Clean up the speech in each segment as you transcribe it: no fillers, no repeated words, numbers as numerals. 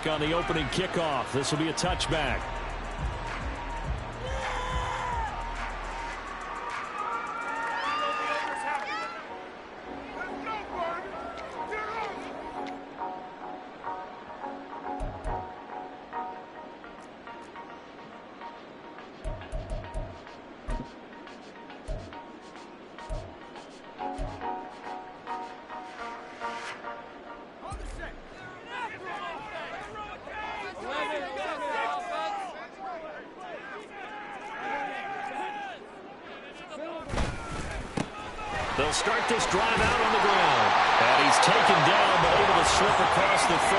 kick on the opening kickoff. This will be a touchback. They'll start this drive out on the ground. And he's taken down, but able to slip across the 35.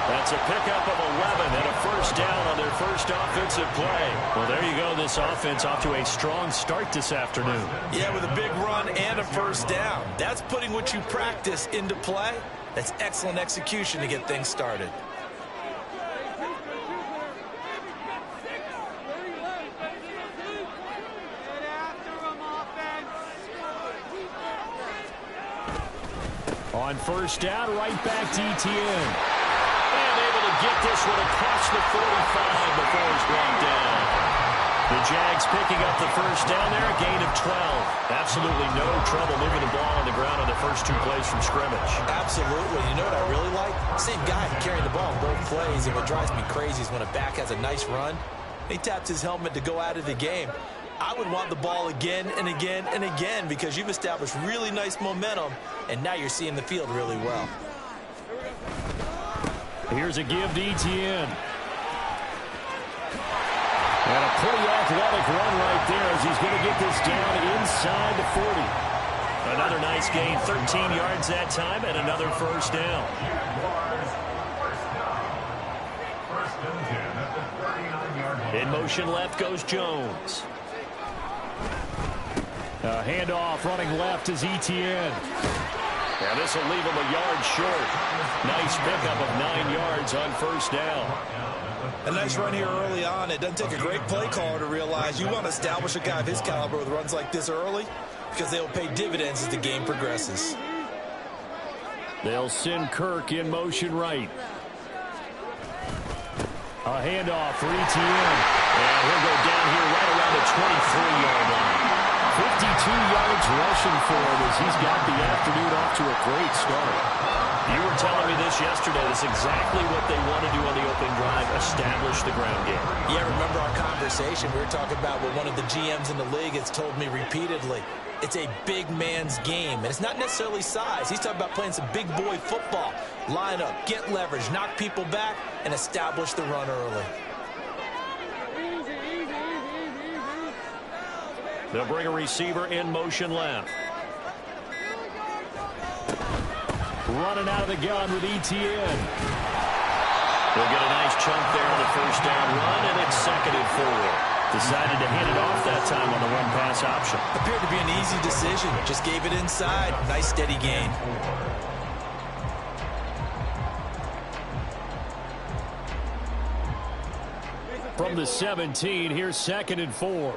That's a pickup of 11 and a first down on their first offensive play. Well, there you go. This offense off to a strong start this afternoon. Yeah, with a big run and a first down. That's putting what you practice into play. That's excellent execution to get things started. On first down, right back to Etienne. And able to get this one across the 45 before he's brought down. The Jags picking up the first down there, a gain of 12. Absolutely no trouble moving the ball on the ground on the first 2 plays from scrimmage. Absolutely. You know what I really like? Same guy carrying the ball in both plays, and what drives me crazy is when a back has a nice run, he taps his helmet to go out of the game. I would want the ball again and again and again because you've established really nice momentum, and now you're seeing the field really well. Here's a give to Etienne. And a pretty athletic run right there as he's going to get this down inside the 40. Another nice gain, 13 yards that time, and another first down. In motion left goes Jones. A handoff running left is Etienne. And this will leave him a yard short. Nice pickup of 9 yards on first down. A nice run here early on. It doesn't take a great play caller to realize you want to establish a guy of his caliber with runs like this early because they will pay dividends as the game progresses. They'll send Kirk in motion right. A handoff for Etienne. And he'll go down here right around the 23-yard line. 52 yards rushing for him as he's got the afternoon off to a great start. You were telling me this yesterday. That's exactly what they want to do on the opening drive, establish the ground game. Yeah, remember our conversation. We were talking about what one of the GMs in the league has told me repeatedly. It's a big man's game, and it's not necessarily size. He's talking about playing some big boy football. Line up, get leverage, knock people back, and establish the run early. They'll bring a receiver in motion left. Running out of the gun with Etienne. They'll get a nice chunk there on the first down run, and it's 2nd and 4. Decided to hand it off that time on the run-pass option. Appeared to be an easy decision. Just gave it inside. Nice steady gain. From the 17, here's 2nd and 4.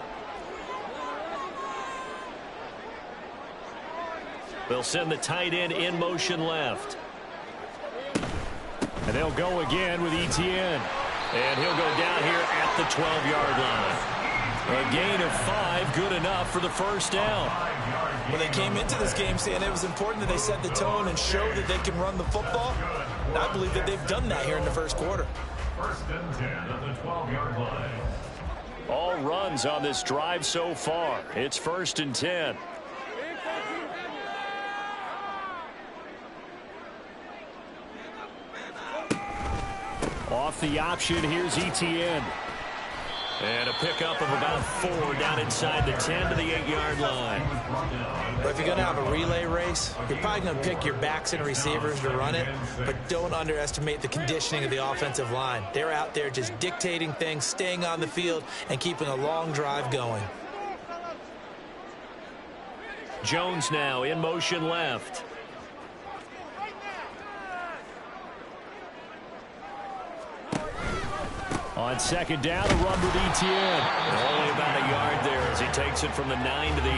They'll send the tight end in motion left. And they'll go again with Etienne. And he'll go down here at the 12-yard line. A gain of 5, good enough for the first down. When they came into this game saying it was important that they set the tone and show that they can run the football, and I believe that they've done that here in the first quarter. 1st and 10 at the 12-yard line. All runs on this drive so far. It's 1st and 10. Off the option, here's Etienne. And a pickup of about 4 down inside the 10 to the 8-yard line. But if you're going to have a relay race, you're probably going to pick your backs and receivers to run it, but don't underestimate the conditioning of the offensive line. They're out there just dictating things, staying on the field, and keeping a long drive going. Jones now in motion left. On 2nd down, a run with Etienne. Only about a yard there as he takes it from the 9 to the 8.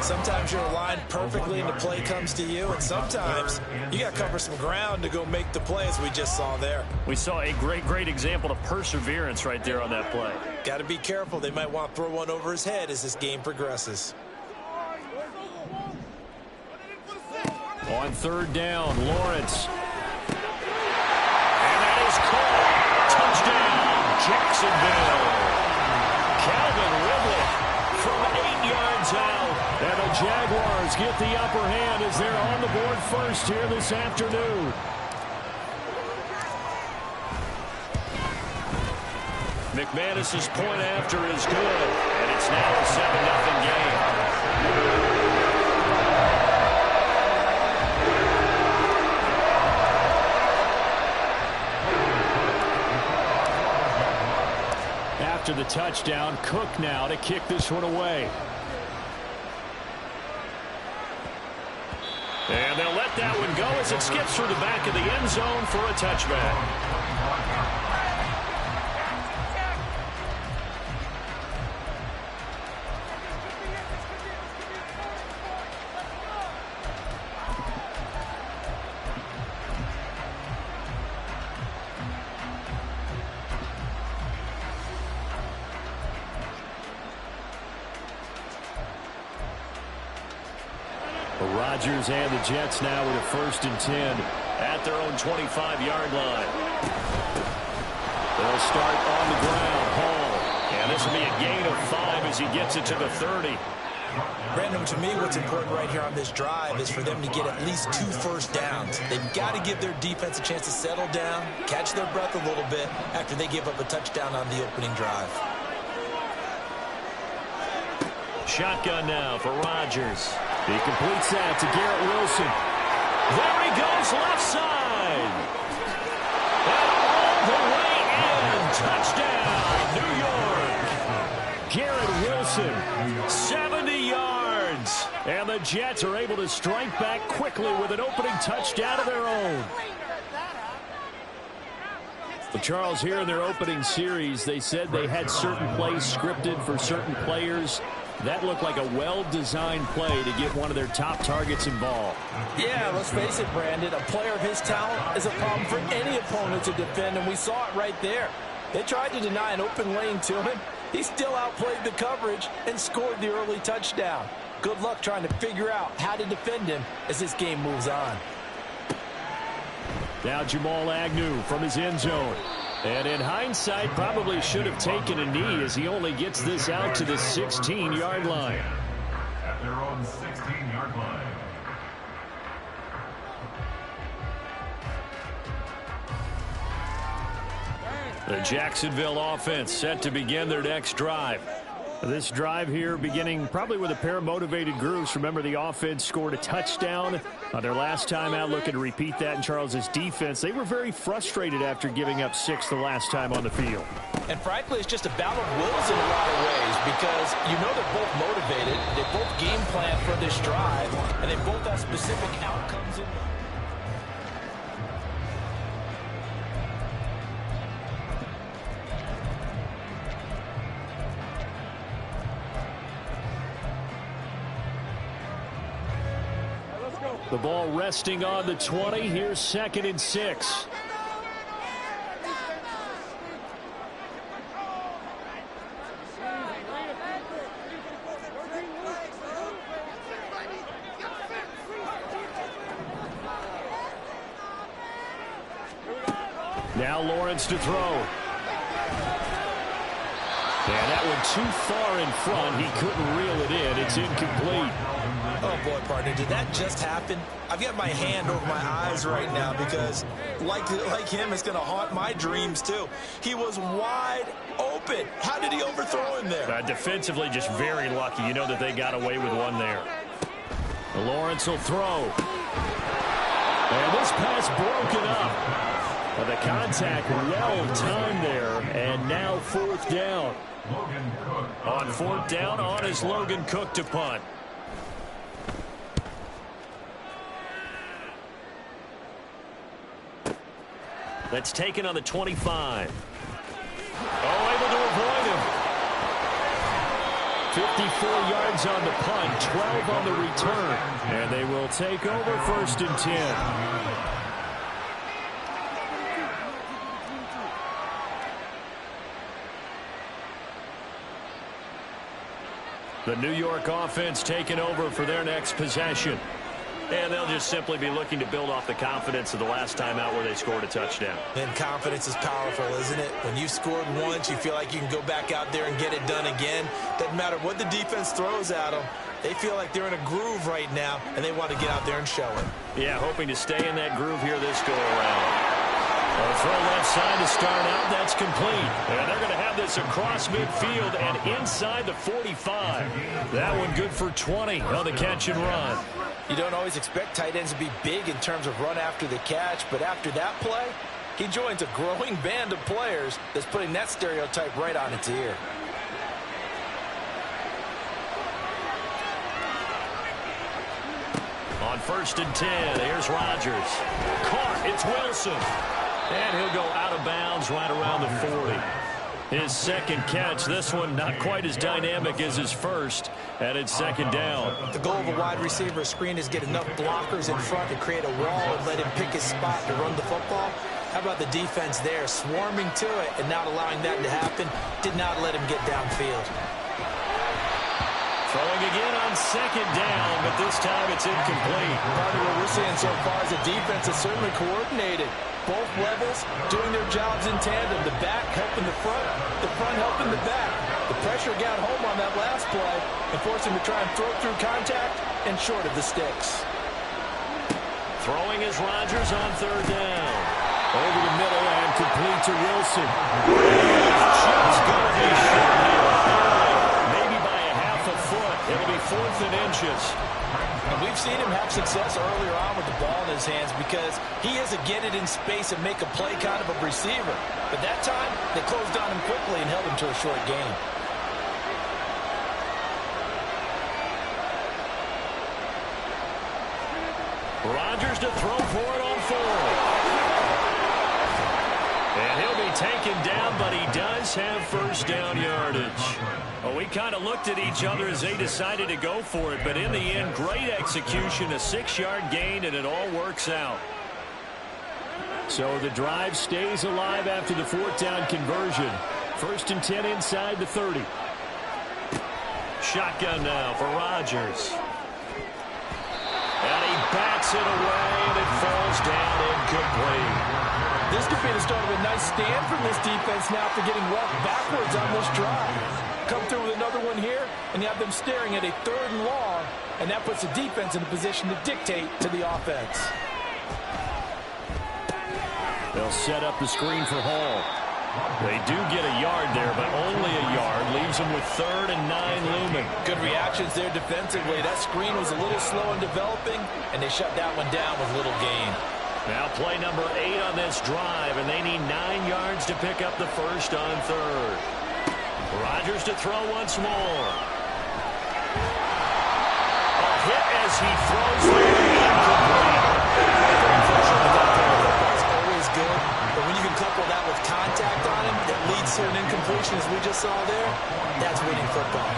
Sometimes you're aligned perfectly and the play comes to you, and sometimes you got to cover some ground to go make the play, as we just saw there. We saw a great example of perseverance right there on that play. Got to be careful. They might want to throw one over his head as this game progresses. On third down, Lawrence. And that is caught. Touchdown, Jacksonville. Calvin Ridley from 8 yards out. And the Jaguars get the upper hand as they're on the board first here this afternoon. McManus's point after is good. And it's now a 7-0 game. After the touchdown, Cook now to kick this one away. And they'll let that one go as it skips through the back of the end zone for a touchback. Rodgers and the Jets now with a 1st and 10 at their own 25-yard line. They'll start on the ground. Hall. And this will be a gain of 5 as he gets it to the 30. Brandon, to me, what's important right here on this drive is for them to get at least 2 first downs. They've got to give their defense a chance to settle down, catch their breath a little bit after they give up a touchdown on the opening drive. Shotgun now for Rodgers. He completes that to Garrett Wilson. There he goes, left side. And all the way in. Touchdown, New York. Garrett Wilson, 70 yards. And the Jets are able to strike back quickly with an opening touchdown of their own. Well, Charles, here in their opening series, they said they had certain plays scripted for certain players. That looked like a well-designed play to get one of their top targets involved. Yeah, let's face it, Brandon. A player of his talent is a problem for any opponent to defend, and we saw it right there. They tried to deny an open lane to him. He still outplayed the coverage and scored the early touchdown. Good luck trying to figure out how to defend him as this game moves on. Now Jamal Agnew from his end zone. And in hindsight, probably should have taken a knee as he only gets this out to the 16-yard line. At their own 16-yard line. The Jacksonville offense set to begin their next drive. This drive here beginning probably with a pair of motivated groups. Remember, the offense scored a touchdown on their last time out, looking to repeat that in Charles's defense. They were very frustrated after giving up 6 the last time on the field. And frankly, it's just a battle of wills in a lot of ways because you know they're both motivated. They both game plan for this drive, and they both have specific outcomes in mind. The ball resting on the 20. Here's 2nd and 6. Now Lawrence to throw. And that one too far in front. He couldn't reel it in. It's incomplete. Oh, boy, partner, did that just happen? I've got my hand over my eyes right now because, like him, it's going to haunt my dreams, too. He was wide open. How did he overthrow him there? Defensively, just very lucky. You know that they got away with one there. Lawrence will throw. And this pass broken up. But the contact well-timed there. And now 4th down. On 4th down, on is Logan Cook to punt. That's taken on the 25. Oh, able to avoid him. 54 yards on the punt, 12 on the return. And they will take over 1st and 10. The New York offense taking over for their next possession. And they'll just simply be looking to build off the confidence of the last time out where they scored a touchdown. And confidence is powerful, isn't it? When you've scored once, you feel like you can go back out there and get it done again. Doesn't matter what the defense throws at them. They feel like they're in a groove right now, and they want to get out there and show it. Yeah, hoping to stay in that groove here this go-around. A throw left side to start out. That's complete. And they're going to have this across midfield and inside the 45. That one good for 20 on the catch and run. You don't always expect tight ends to be big in terms of run after the catch, but after that play, he joins a growing band of players that's putting that stereotype right on its ear. On 1st and 10, here's Rodgers. Caught, it's Wilson. And he'll go out of bounds right around the 40. His second catch, this one not quite as dynamic as his first, and it's 2nd down. The goal of a wide receiver screen is get enough blockers in front to create a wall and let him pick his spot to run the football. How about the defense there, swarming to it and not allowing that to happen? Did not let him get downfield. Throwing again on 2nd down, but this time it's incomplete. Part of what we're seeing so far is the defense is certainly coordinated. Both levels doing their jobs in tandem. The back helping the front helping the back. The pressure got home on that last play and forced him to try and throw through contact and short of the sticks. Throwing is Rodgers on 3rd down. Over the middle and complete to Wilson. Just going to be short here. Maybe by a half a foot. It'll be 4th and inches. And we've seen him have success earlier on with the ball in his hands because he is a get it in space and make a play kind of a receiver. But that time, they closed on him quickly and held him to a short gain. Rodgers to throw for it on 4th. And he'll be taken down, but he does have 1st down yardage. Well, we kind of looked at each other as they decided to go for it, but in the end, great execution, a 6-yard gain, and it all works out. So the drive stays alive after the 4th down conversion. 1st and 10 inside the 30. Shotgun now for Rodgers. And he backs it away, and it falls down incomplete. This could be the start of a nice stand from this defense now after getting walked backwards on this drive. Come through with another one here, and you have them staring at a 3rd and long, and that puts the defense in a position to dictate to the offense. They'll set up the screen for Hall. They do get a yard there, but only a yard. Leaves them with 3rd and 9 looming. Good reactions there defensively. That screen was a little slow in developing, and they shut that one down with little gain. Now play number 8 on this drive, and they need 9 yards to pick up the 1st on 3rd. Rodgers to throw once more. A hit as he throws there. Incomplete. That's always good, but when you can couple that with contact on him that leads to an incompletion as we just saw there, that's winning football.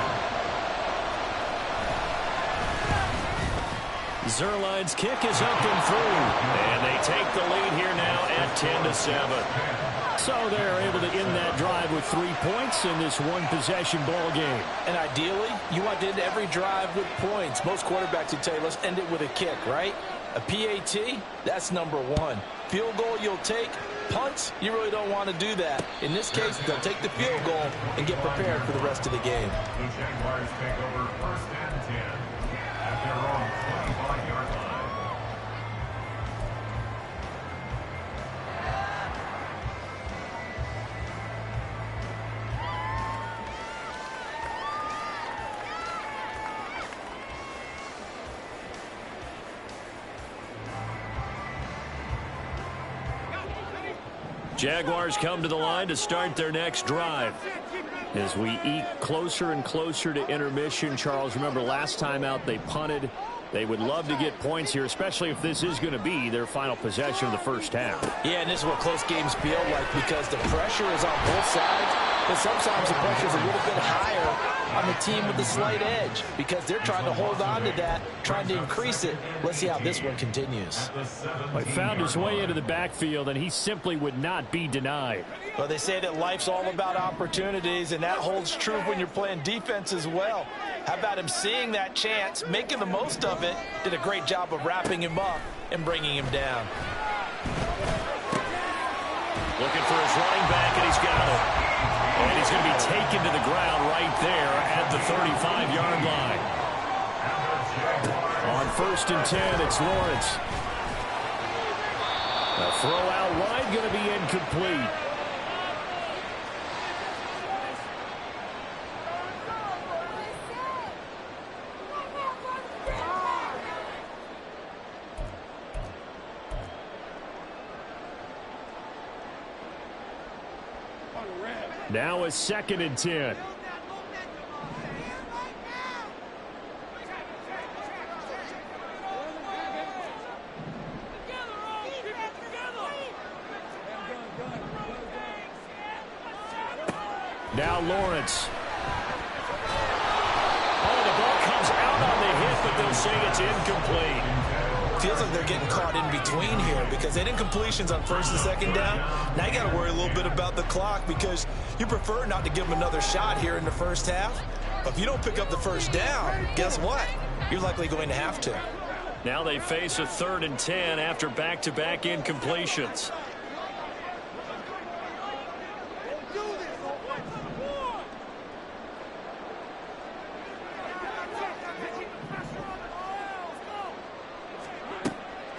Zerline's kick is up and through, and they take the lead here now at 10-7. So they're able to end that drive with 3 points in this one-possession ball game. And ideally, you want to end every drive with points. Most quarterbacks would tell you, let's end it with a kick, right? A PAT, that's number 1. Field goal you'll take. Punts, you really don't want to do that. In this case, they'll take the field goal and get prepared for the rest of the game. The Jaguars take over 1st and 10 at their own 25-yard line. Jaguars come to the line to start their next drive. As we eke closer and closer to intermission, Charles, remember last time out they punted. They would love to get points here, especially if this is going to be their final possession of the 1st half. Yeah, and this is what close games feel like because the pressure is on both sides. But sometimes the pressure is a little bit higher on the team with the slight edge because they're trying to hold on to that, trying to increase it. Let's see how this one continues. He found his way into the backfield, and he simply would not be denied. Well, they say that life's all about opportunities, and that holds true when you're playing defense as well. How about him seeing that chance, making the most of it, did a great job of wrapping him up and bringing him down. Looking for his running back, and he's got it. And he's going to be taken to the ground right there at the 35-yard line. On 1st and 10, it's Lawrence. A throw out wide, going to be incomplete. Now a 2nd and 10. Now Lawrence. Oh, the ball comes out on the hit, but they'll say it's incomplete. Feels like they're getting caught in between here because they didn't completions on 1st and 2nd down. Now you got to worry a little bit about the clock because you prefer not to give them another shot here in the 1st half. But if you don't pick up the 1st down, guess what? You're likely going to have to. Now they face a 3rd and 10 after back-to-back incompletions.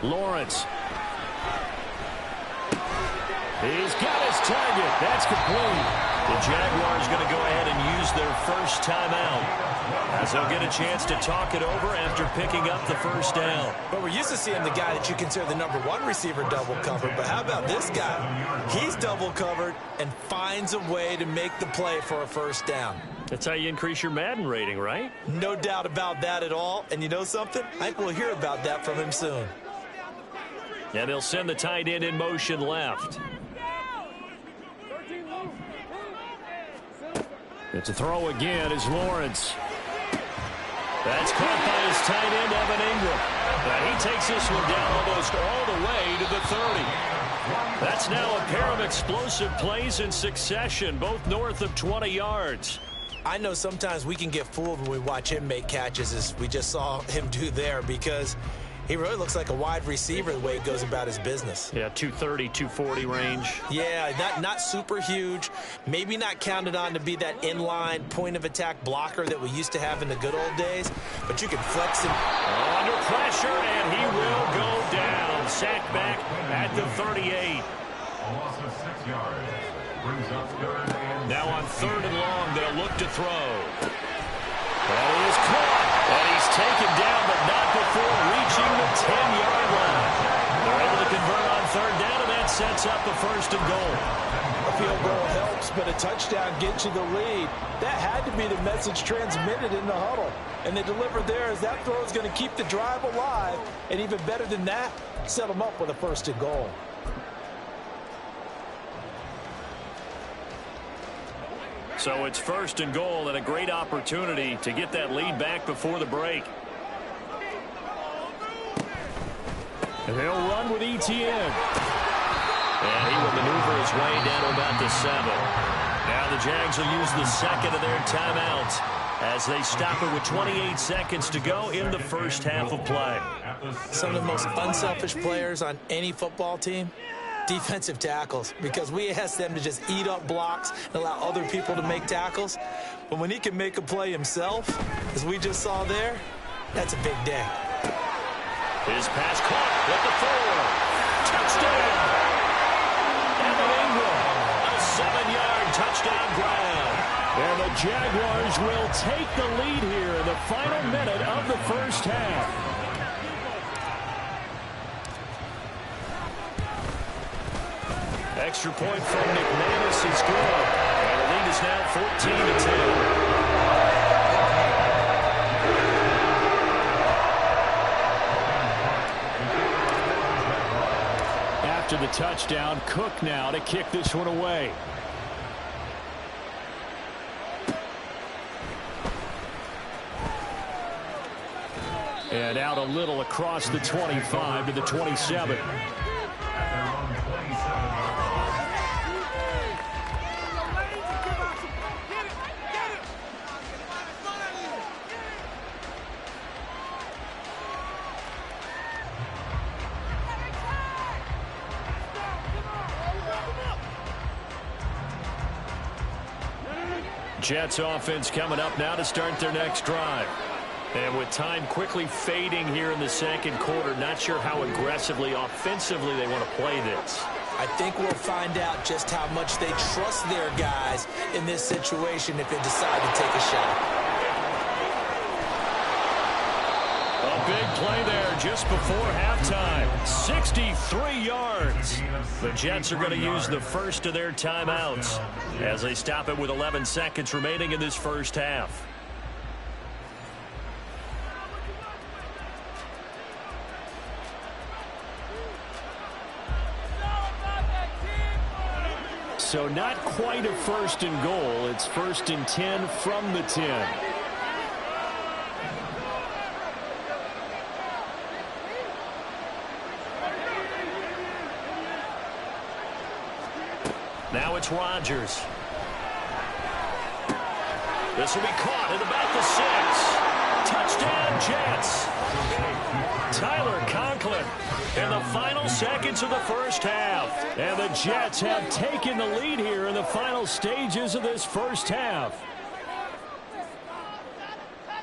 Lawrence. He's got his target. That's complete. The Jaguars going to go ahead and use their first timeout as they'll get a chance to talk it over after picking up the 1st down. But we're used to seeing the guy that you consider the #1 receiver double covered. But how about this guy? He's double covered and finds a way to make the play for a 1st down. That's how you increase your Madden rating, right? No doubt about that at all. And you know something? I think we'll hear about that from him soon. And they'll send the tight end in motion left. It's a throw again as Lawrence. That's caught by his tight end, Evan Ingram. Now he takes this one down almost all the way to the 30. That's now a pair of explosive plays in succession, both north of 20 yards. I know sometimes we can get fooled when we watch him make catches, as we just saw him do there, because he really looks like a wide receiver the way he goes about his business. Yeah, 230, 240 range. Yeah, not super huge. Maybe not counted on to be that inline point-of-attack blocker that we used to have in the good old days, but you can flex him. Under pressure, and he will go down. Sacked back at the 38. A loss of 6 yards. Brings up 3rd and Now on 3rd and long, they'll look to throw. That is caught. And he's taken down, but not before reaching the 10-yard line. They're able to convert on 3rd down, and that sets up the 1st and goal. A field goal helps, but a touchdown gets you the lead. That had to be the message transmitted in the huddle. And they delivered there as that throw is going to keep the drive alive. And even better than that, set them up with a 1st and goal. So it's 1st and goal and a great opportunity to get that lead back before the break. And they'll run with ETN. And he will maneuver his way down to about the 7. Now the Jags will use the 2nd of their timeouts as they stop it with 28 seconds to go in the 1st half of play. Some of the most unselfish players on any football team, defensive tackles, because we ask them to just eat up blocks and allow other people to make tackles. But when he can make a play himself, as we just saw there, that's a big day. His pass caught at the 4. Touchdown! Evan Ingram, a 7-yard touchdown grab. And the Jaguars will take the lead here in the final minute of the 1st half. Extra point from McManus is good. And the lead is now 14-10. After the touchdown, Cook now to kick this one away. And out a little across the 25 to the 27. Jets offense coming up now to start their next drive. And with time quickly fading here in the second quarter, not sure how aggressively, offensively they want to play this. I think we'll find out just how much they trust their guys in this situation if they decide to take a shot. A big play there just before halftime. 63 yards. The Jets are going to use the first of their timeouts as they stop it with 11 seconds remaining in this first half. So not quite a first and goal. It's first and 10 from the 10. Now it's Rodgers. This will be caught at about the 6. Touchdown, Jets. Tyler Conklin in the final seconds of the first half. And the Jets have taken the lead here in the final stages of this first half.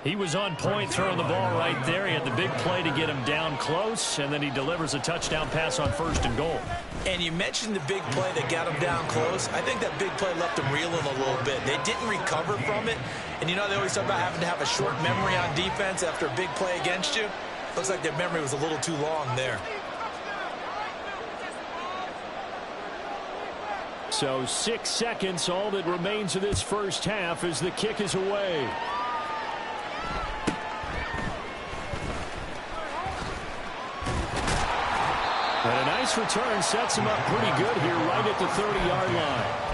He was on point throwing the ball right there. He had the big play to get him down close, and then he delivers a touchdown pass on first and goal. And you mentioned the big play that got him down close. I think that big play left him reeling a little bit. They didn't recover from it. And you know they always talk about having to have a short memory on defense after a big play against you. Looks like their memory was a little too long there. So 6 seconds, all that remains of this first half as the kick is away. And a nice return sets him up pretty good here right at the 30-yard line.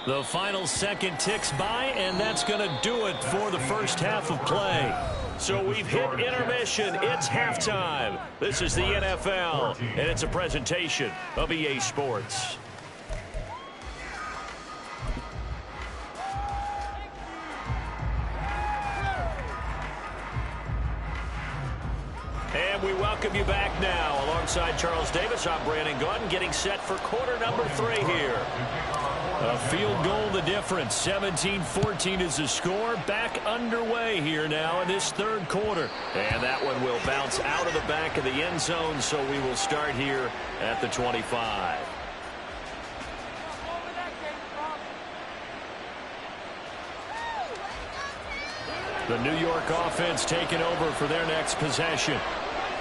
The final second ticks by, and that's going to do it for the first half of play. So we've hit intermission. It's halftime. This is the NFL, and it's a presentation of EA Sports. And we welcome you back now. Alongside Charles Davis, I'm Brandon Gordon, getting set for quarter number 3 here. A field goal the difference. 17-14 is the score. Back underway here now in this third quarter. And that one will bounce out of the back of the end zone, so we will start here at the 25. The New York offense taking over for their next possession.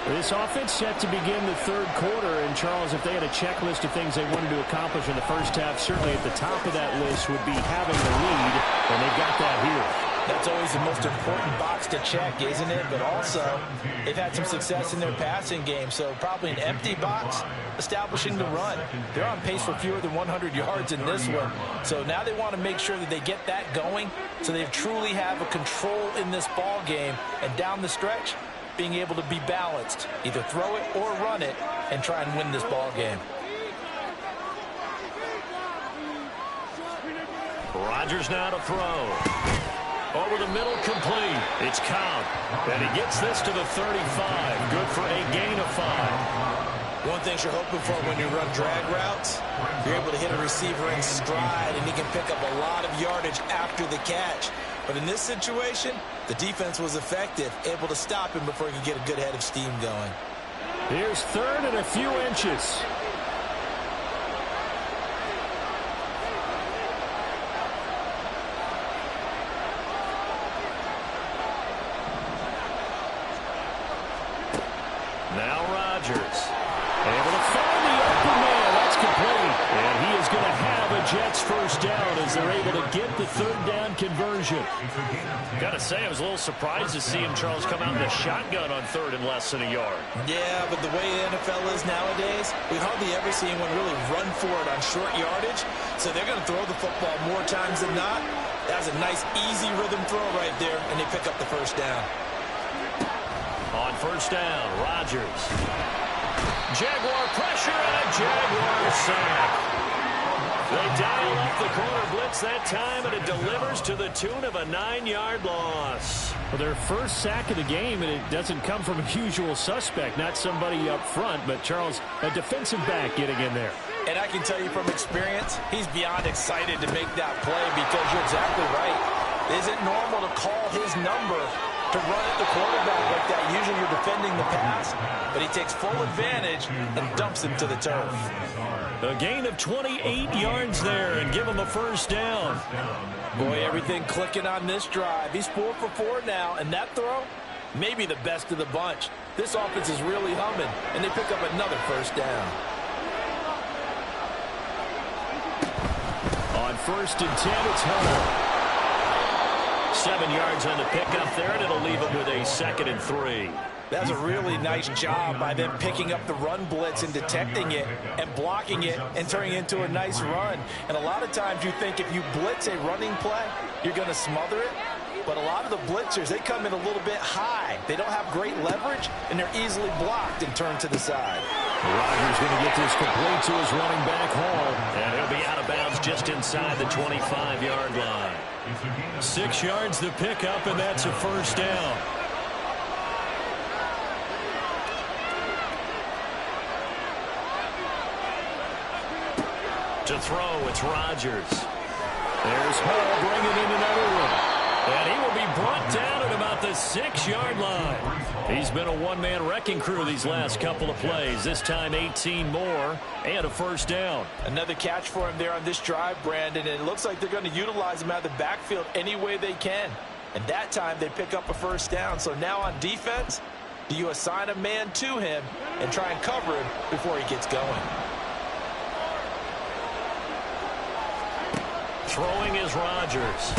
This offense set to begin the third quarter. And, Charles, if they had a checklist of things they wanted to accomplish in the first half, certainly at the top of that list would be having the lead, and they got that here. That's always the most important box to check, isn't it? But also, they've had some success in their passing game, so probably an empty box establishing the run. They're on pace for fewer than 100 yards in this one. So now they want to make sure that they get that going so they truly have a control in this ball game. And down the stretch, being able to be balanced, either throw it or run it, and try and win this ball game. Rodgers now to throw. Over the middle, complete. It's Cobb. And he gets this to the 35. Good for a gain of 5. One thing you're hoping for when you run drag routes, you're able to hit a receiver in stride, and he can pick up a lot of yardage after the catch. But in this situation, the defense was effective, able to stop him before he could get a good head of steam going. Here's third and a few inches. Now Rodgers. Able to find the open man. That's complete. And he is going to have a Jets first down as they're able to get the third down conversion. Got to say, I was a little surprised to see him, Charles, come out in the shotgun on third and less than a yard. Yeah, but the way the NFL is nowadays, we hardly ever see anyone really run for it on short yardage. So they're going to throw the football more times than not. That was a nice, easy rhythm throw right there, and they pick up the first down. On first down, Rodgers. Jaguar pressure and a Jaguar sack. They dial up the corner blitz that time, and it delivers to the tune of a 9-yard loss. Well, their first sack of the game, and it doesn't come from a usual suspect, not somebody up front, but Charles, a defensive back getting in there. And I can tell you from experience, he's beyond excited to make that play because you're exactly right. It isn't normal to call his number to run at the quarterback like that. Usually you're defending the pass, but he takes full advantage and dumps him to the turf. A gain of 28 yards there and give him a first down. Boy, everything clicking on this drive. He's 4 for 4 now, and that throw, maybe the best of the bunch. This offense is really humming, and they pick up another first down. On first and 10, it's Hunter. 7 yards on the pickup there, and it'll leave him with a 2nd and 3. That's a really nice job by them picking up the run blitz and detecting it and blocking it and turning it into a nice run. And a lot of times you think if you blitz a running play, you're going to smother it. But a lot of the blitzers, they come in a little bit high. They don't have great leverage, and they're easily blocked and turned to the side. Rodgers going to get this complete to his running back Hall. And he'll be out of bounds just inside the 25-yard line. 6 yards the pickup, and that's a first down. To throw, it's Rodgers. There's Hall bringing in another one. And he will be brought down at about the 6-yard line. He's been a one-man wrecking crew these last couple of plays. This time 18 more and a first down. Another catch for him there on this drive, Brandon, and it looks like they're going to utilize him out of the backfield any way they can. And that time they pick up a first down. So now on defense, do you assign a man to him and try and cover him before he gets going? Throwing is Rodgers.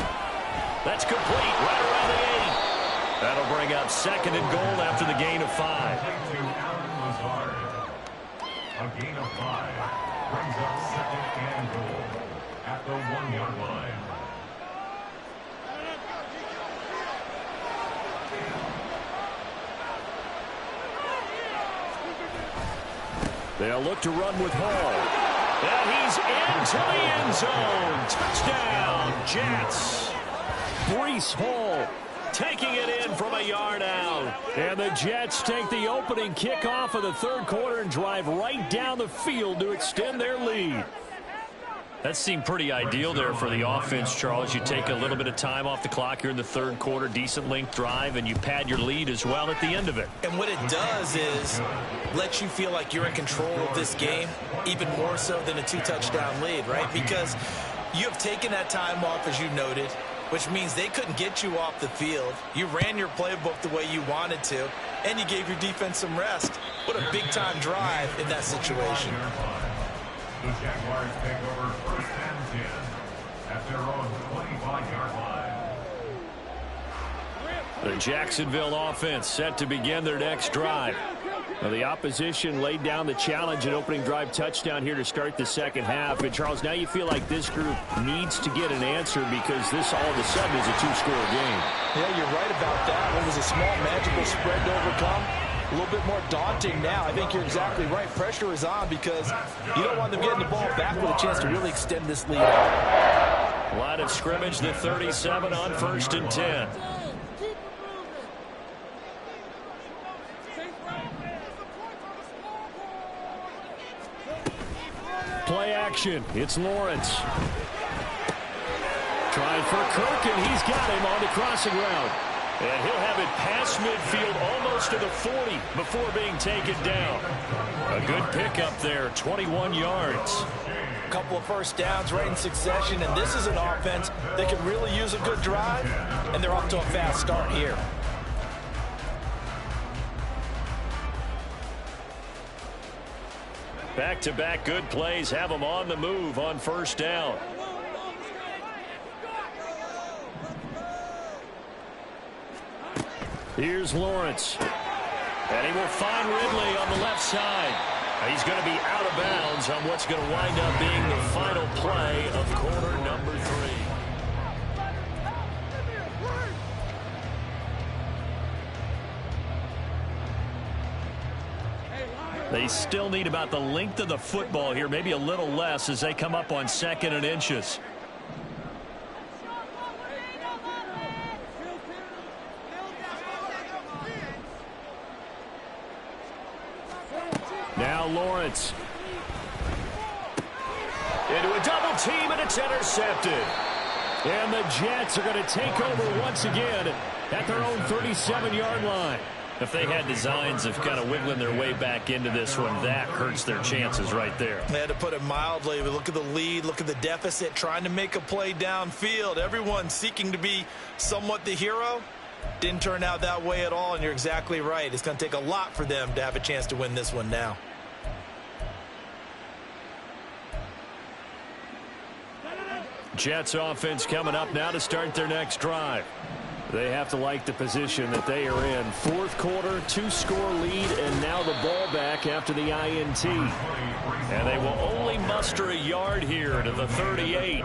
That's complete right around the 8. That'll bring up 2nd and goal after the gain of 5. A gain of 5 brings up 2nd and goal at the 1-yard line. They'll look to run with Hall. And he's into the end zone. Touchdown, Jets. Breece Hall taking it in from a yard out. And the Jets take the opening kickoff of the third quarter and drive right down the field to extend their lead. That seemed pretty ideal there for the offense, Charles. You take a little bit of time off the clock here in the third quarter, decent length drive, and you pad your lead as well at the end of it. And what it does is let you feel like you're in control of this game, even more so than a 2-touchdown lead, right? Because you have taken that time off, as you noted, which means they couldn't get you off the field. You ran your playbook the way you wanted to, and you gave your defense some rest. What a big-time drive in that situation. The Jaguars take over first and 10 at their own 25-yard line. The Jacksonville offense set to begin their next drive. Now, the opposition laid down the challenge and opening drive touchdown here to start the second half. But, Charles, now you feel like this group needs to get an answer because this all of a sudden is a 2-score game. Yeah, you're right about that. It was a small magical spread to overcome. A little bit more daunting now. I think you're exactly right. Pressure is on because you don't want them getting the ball back with a chance to really extend this lead out. Line of scrimmage, the 37 on first and 10. Play action. It's Lawrence. Trying for Kirk, and he's got him on the crossing route. And he'll have it past midfield almost to the 40 before being taken down. A good pickup there, 21 yards. A couple of first downs right in succession, and this is an offense that can really use a good drive, and they're off to a fast start here. Back-to-back good plays have them on the move on first down. Here's Lawrence. And he will find Ridley on the left side. He's going to be out of bounds on what's going to wind up being the final play of quarter number 3. They still need about the length of the football here, maybe a little less as they come up on 2nd and inches. Now Lawrence. Into a double team, and it's intercepted. And the Jets are going to take over once again at their own 37-yard line. If they had designs of kind of wiggling their way back into this one, that hurts their chances right there. They had to put it mildly. But look at the lead, look at the deficit, trying to make a play downfield. Everyone seeking to be somewhat the hero. Didn't turn out that way at all, and you're exactly right. It's going to take a lot for them to have a chance to win this one now. Jets offense coming up now to start their next drive. They have to like the position that they are in. 4th quarter, 2-score lead, and now the ball back after the INT. And they will only muster a yard here to the 38.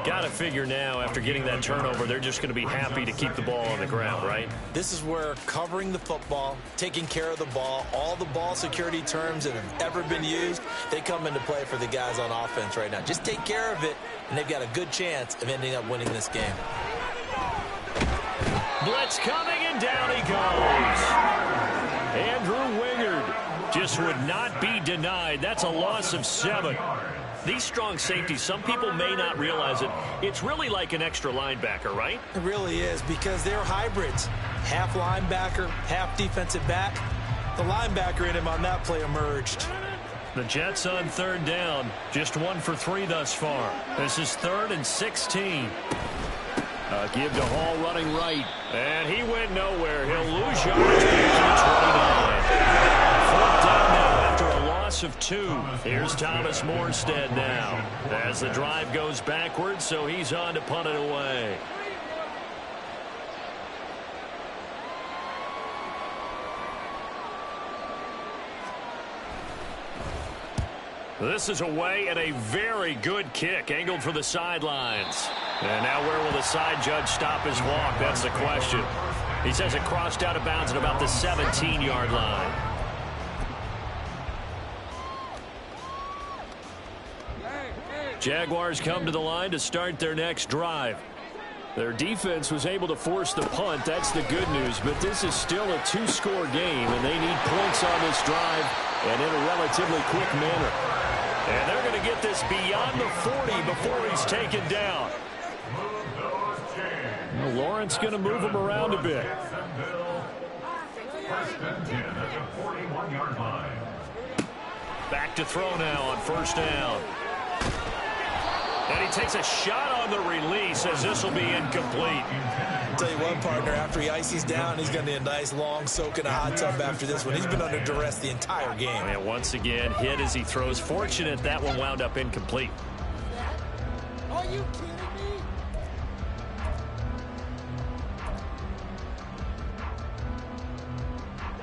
Got to figure now, after getting that turnover, they're just going to be happy to keep the ball on the ground, right? This is where covering the football, taking care of the ball, all the ball security terms that have ever been used, they come into play for the guys on offense right now. Just take care of it, and they've got a good chance of ending up winning this game. Blitz coming, and down he goes. Andrew Wingard just would not be denied. That's a loss of 7. These strong safeties, some people may not realize it. It's really like an extra linebacker, right? It really is, because they're hybrids. Half linebacker, half defensive back. The linebacker in him on that play emerged. The Jets on 3rd down, just 1 for 3 thus far. This is 3rd and 16. Give to Hall running right. And he went nowhere. He'll lose yards back to the 29. 4th down now after a loss of 2. Here's Thomas Morstead now. As the drive goes backwards, so he's on to punt it away. This is away, and a very good kick angled for the sidelines. And now where will the side judge stop his walk? That's the question. He says it crossed out of bounds at about the 17-yard line. Jaguars come to the line to start their next drive. Their defense was able to force the punt. That's the good news. But this is still a 2-score game, and they need points on this drive and in a relatively quick manner. And they're going to get this beyond the 40 before he's taken down. Well, Lawrence going to move him around a bit. Back to throw now on 1st down. And he takes a shot on the release as this will be incomplete. I'll tell you what, partner, after he ices down, he's going to need a nice long soak in a hot tub after this one. He's been under duress the entire game. And once again, hit as he throws. Fortunate that one wound up incomplete. Are you kidding me?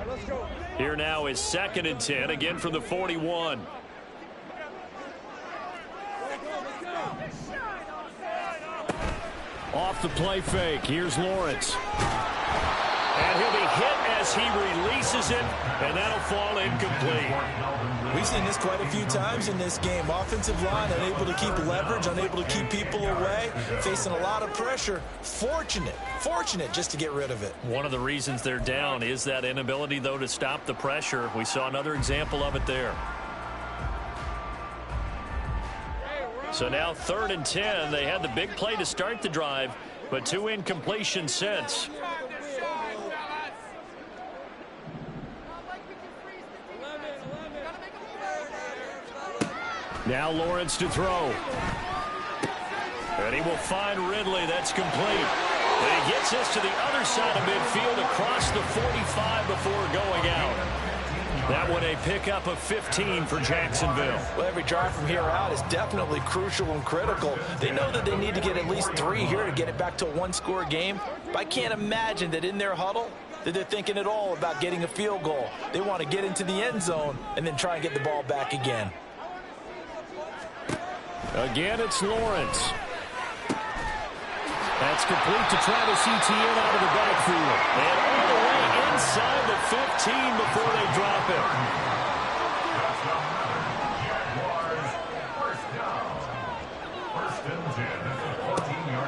Let's go. Here now is 2nd and 10, again from the 41. Off the play fake. Here's Lawrence. And he'll be hit as he releases it, and that'll fall incomplete. We've seen this quite a few times in this game. Offensive line unable to keep leverage, unable to keep people away, facing a lot of pressure. Fortunate just to get rid of it. One of the reasons they're down is that inability, though, to stop the pressure. We saw another example of it there. So now 3rd and 10. They had the big play to start the drive, but 2 incompletions since. Now Lawrence to throw. And he will find Ridley. That's complete. And he gets this to the other side of midfield across the 45 before going out. That one a pickup of 15 for Jacksonville. Well, every drive from here out is definitely crucial and critical. They know that they need to get at least 3 here to get it back to a one-score game. But I can't imagine that in their huddle that they're thinking at all about getting a field goal. They want to get into the end zone and then try and get the ball back again. Again, it's Lawrence. That's complete to Travis Etienne out of the backfield. And all the way inside the 15 before they drop it.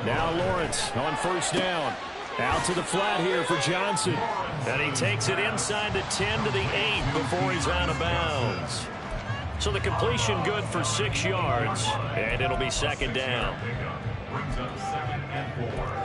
Now Lawrence on first down. Out to the flat here for Johnson. And he takes it inside the 10 to the 8 before he's out of bounds. So the completion good for 6 yards. And it'll be second down. Brings up 2nd and 4.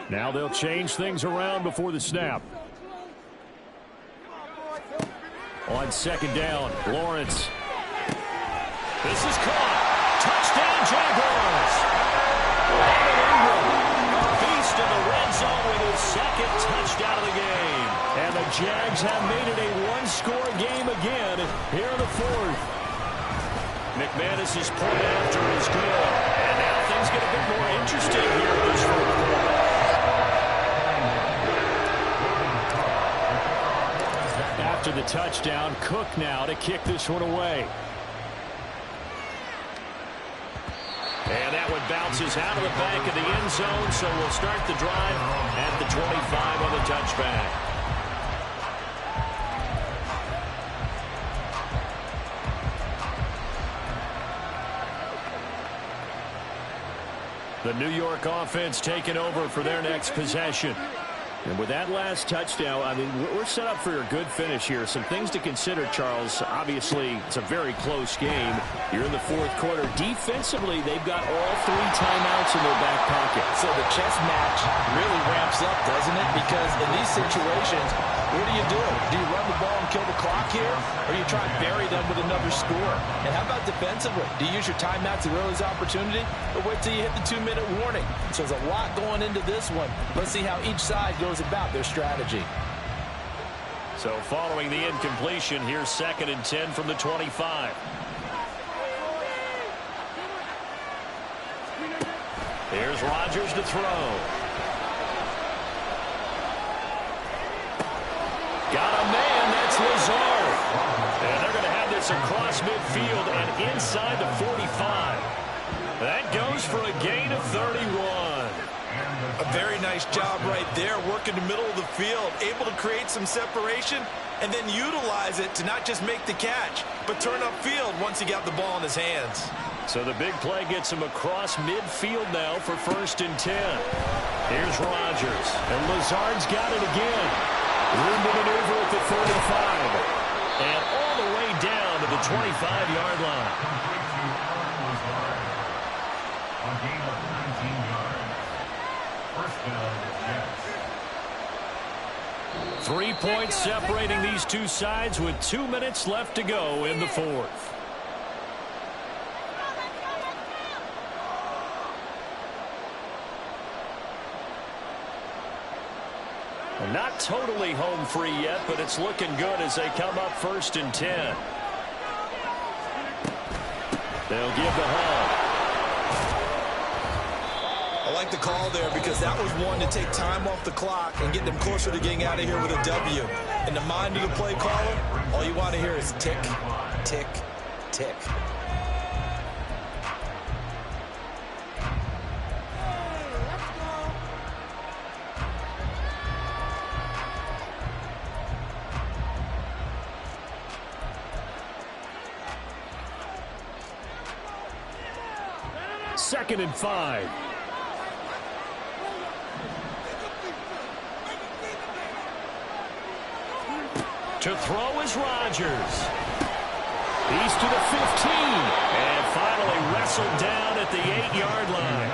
Now they'll change things around before the snap. On second down, Lawrence. This is caught. Touchdown, Jaguars. Beast in the red zone with his second touchdown of the game. And the Jags have made it a one-score game again here in the fourth. McManus's point after is good. And now things get a bit more interesting here in this fourth quarter. After the touchdown, Cook now to kick this one away. And that one bounces out of the back of the end zone, so we'll start the drive at the 25 on the touchback. The New York offense taking over for their next possession. And with that last touchdown, I mean, we're set up for a good finish here. Some things to consider, Charles. Obviously, it's a very close game. You're in the fourth quarter. Defensively, they've got all 3 timeouts in their back pocket. So the chess match really ramps up, doesn't it? Because in these situations, what do? Do you run the ball and kill the clock here? Or do you try and bury them with another score? And how about defensively? Do you use your timeouts to realize opportunity? Or wait till you hit the 2-minute warning? So there's a lot going into this one. Let's see how each side goes about their strategy. So following the incompletion, here's 2nd and 10 from the 25. Here's Rodgers to throw. Got a man, that's Lazard. And they're going to have this across midfield and inside the 45. That goes for a gain of 31. A very nice job right there, working the middle of the field, able to create some separation and then utilize it to not just make the catch, but turn upfield once he got the ball in his hands. So the big play gets him across midfield now for 1st and 10. Here's Rodgers, and Lazard's got it again. Room to maneuver at the 35. And all the way down to the 25-yard line. A gain of 19 yards. First down, Jets. 3 points separating these two sides with 2 minutes left to go in the fourth. Not totally home free yet, but it's looking good as they come up 1st and 10. They'll give the home. I like the call there because that was one to take time off the clock and get them closer to getting out of here with a W. In the mind of the play caller, all you want to hear is tick, tick, tick. Second and 5. To throw is Rodgers. He's to the 15. And finally wrestled down at the 8-yard line.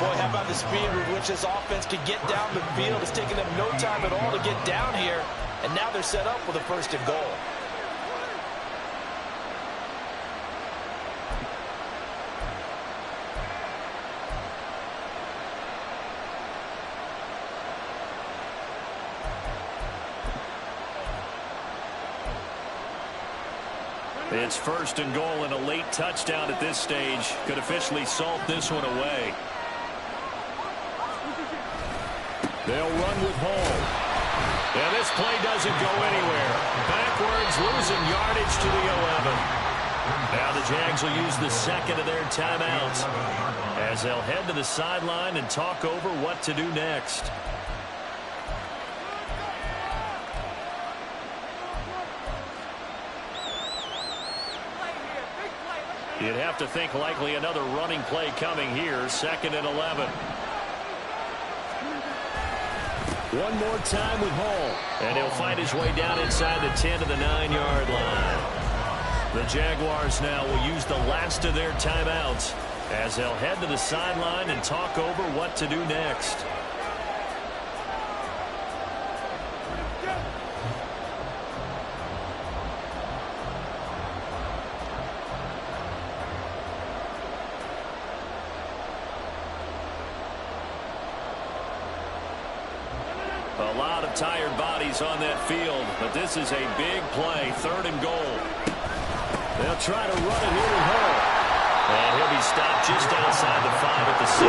Boy, how about the speed with which this offense could get down the field? It's taken them no time at all to get down here, and now they're set up with a 1st and goal. It's 1st and goal, and a late touchdown at this stage could officially salt this one away. They'll run with Hall. And this play doesn't go anywhere. Backwards, losing yardage to the 11. Now the Jags will use the 2nd of their timeouts as they'll head to the sideline and talk over what to do next. You'd have to think likely another running play coming here. 2nd and 11. One more time with Hall. And he'll find his way down inside the 10 to the 9-yard line. The Jaguars now will use the last of their timeouts as they'll head to the sideline and talk over what to do next. A lot of tired bodies on that field, but this is a big play. 3rd and goal. They'll try to run it here with Hall. And he'll be stopped just outside the 5 at the 6. 3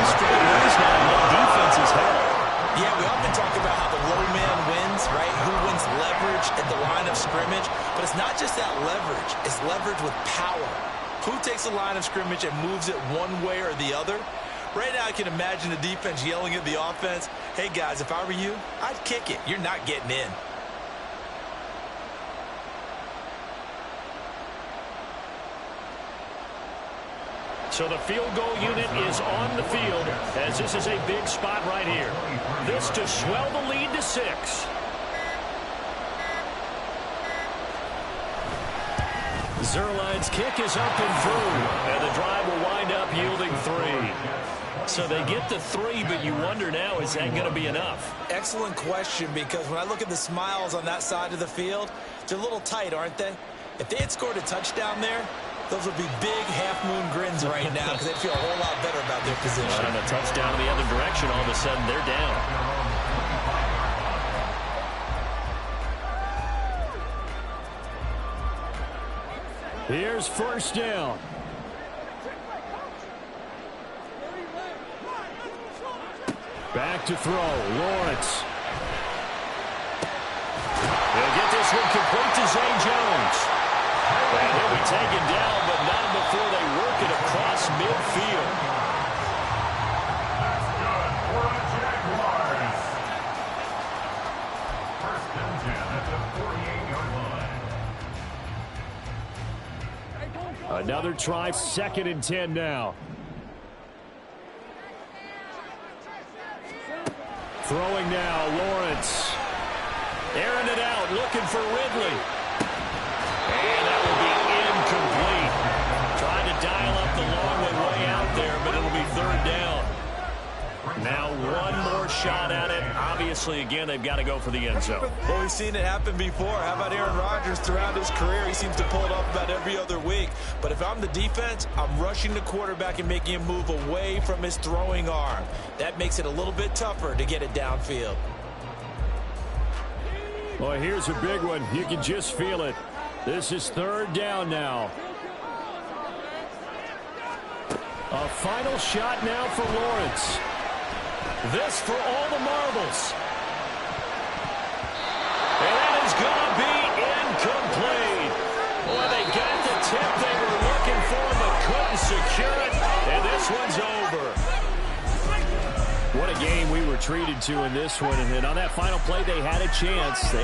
straight runs now. No defense is held. Yeah, we often talk about how the low man wins, right? Who wins leverage at the line of scrimmage. But it's not just that leverage. It's leverage with power. Who takes the line of scrimmage and moves it one way or the other? Right now, I can imagine the defense yelling at the offense, hey, guys, if I were you, I'd kick it. You're not getting in. So the field goal unit is on the field as this is a big spot right here. This to swell the lead to 6. Zerline's kick is up and through, and the drive will wind up yielding 3. So they get the 3, but you wonder now, is that going to be enough? Excellent question, because when I look at the smiles on that side of the field, they're a little tight, aren't they? If they had scored a touchdown there, those would be big half-moon grins right now because they'd feel a whole lot better about their position. And a touchdown in the other direction, all of a sudden they're down. Here's 1st down. Back to throw. Lawrence. He'll get this one complete to Zay Jones. And he'll be taken down, but not before they work it across midfield. That's good for the Jaguars. 1st and 10 at the 48-yard line. Another try, 2nd and 10 now. Throwing now, Lawrence. Airing it out, looking for Ridley. And that will be incomplete. Trying to dial up the long one way out there, but it'll be 3rd down. Now one more shot at it. Obviously, again, they've got to go for the end zone. Well, we've seen it happen before. How about Aaron Rodgers throughout his career? He seems to pull it off about every other week. But if I'm the defense, I'm rushing the quarterback and making him move away from his throwing arm. That makes it a little bit tougher to get it downfield. Well, here's a big one. You can just feel it. This is 3rd down now. A final shot now for Lawrence. This for all the marbles. And that is going to be incomplete. Boy, they got the tip they were looking for, but couldn't secure it. And this one's over. What a game we were treated to in this one. And on that final play, they had a chance. They had